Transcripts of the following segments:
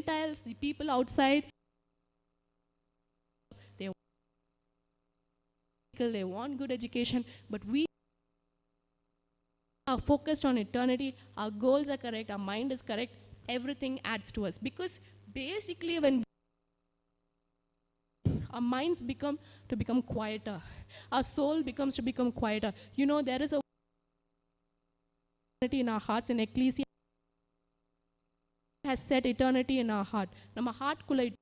Gentiles, the people outside, they want good education, but we are focused on eternity. Our goals are correct, our mind is correct, everything adds to us. Because basically when our minds become quieter, our soul becomes to become quieter. You know, there is a eternity in our hearts. In Ecclesia has set eternity in our heart. Nama heart kula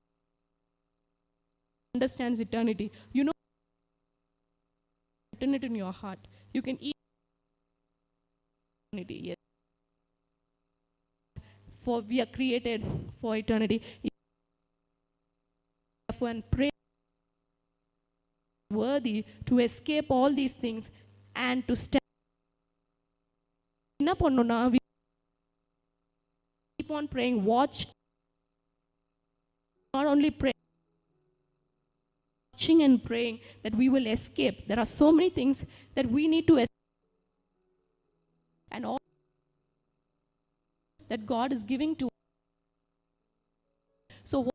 understands eternity. You know, written it in your heart. You can eat eternity. Yes. For we are created for eternity. And pray worthy to escape all these things and to stand. We keep on praying, watch, not only praying, watching and praying that we will escape. There are so many things that we need to escape, and all that God is giving to us. So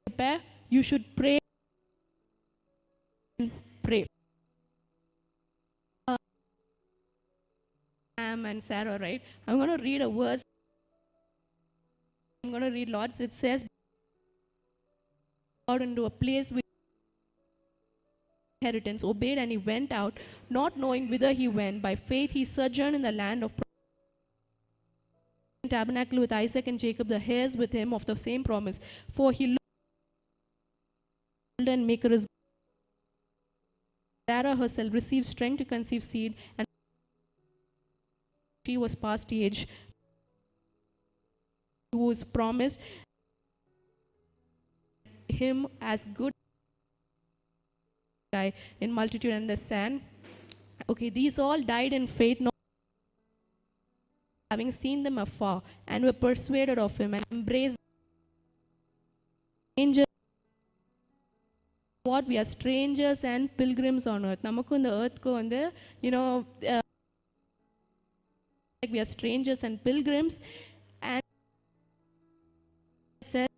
prepare, you should pray and pray. Sam and Sarah, right? I'm going to read a verse. I'm going to read lots. It says, out into a place with inheritance, obeyed, and he went out, not knowing whither he went. By faith he sojourned in the land of tabernacle with Isaac and Jacob, the heirs with him of the same promise. For he looked and maker is Sarah herself received strength to conceive seed, and she was past age, who was promised him as good in multitude and the sand. Okay, these all died in faith, not having seen them afar, and were persuaded of him and embraced angels. What we are strangers and pilgrims on earth. Namakku in the earth ko and you know, like we are strangers and pilgrims, and it says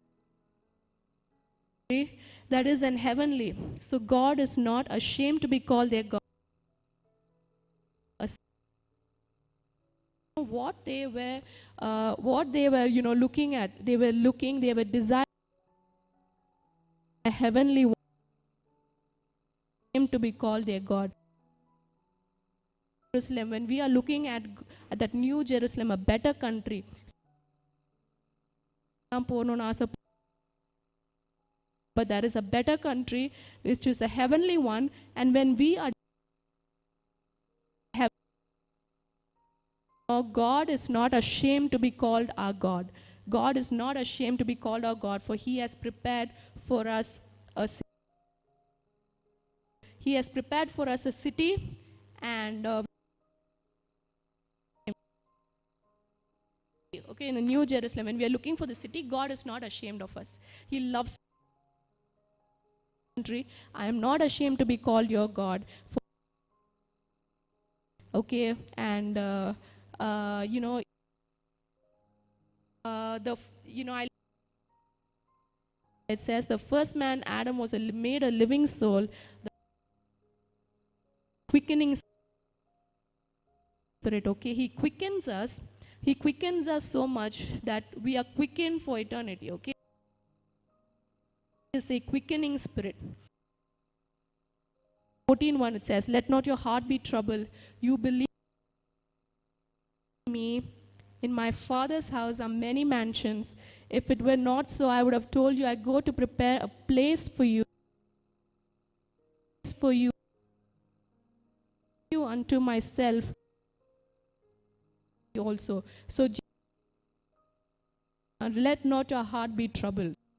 that is in heavenly. So God is not ashamed to be called their God. What they were, you know, looking at, they were desiring a heavenly one, to be called their God. Jerusalem, when we are looking at that new Jerusalem, a better country, but there is a better country, which is a heavenly one, and when we are God is not ashamed to be called our God. God is not ashamed to be called our God, for he has prepared for us a city. He has prepared for us a city, and okay, in the New Jerusalem, when we are looking for the city, God is not ashamed of us. He loves country. I am not ashamed to be called your God. Okay, and you know, it says the first man, Adam, was made a living soul, the quickening spirit. Okay, he quickens us so much that we are quickened for eternity. Okay, it's a quickening spirit. 14:1 it says, let not your heart be troubled. You believe me, in my Father's house are many mansions. If it were not so, I would have told you, I go to prepare a place for you unto myself also. So let not your heart be troubled.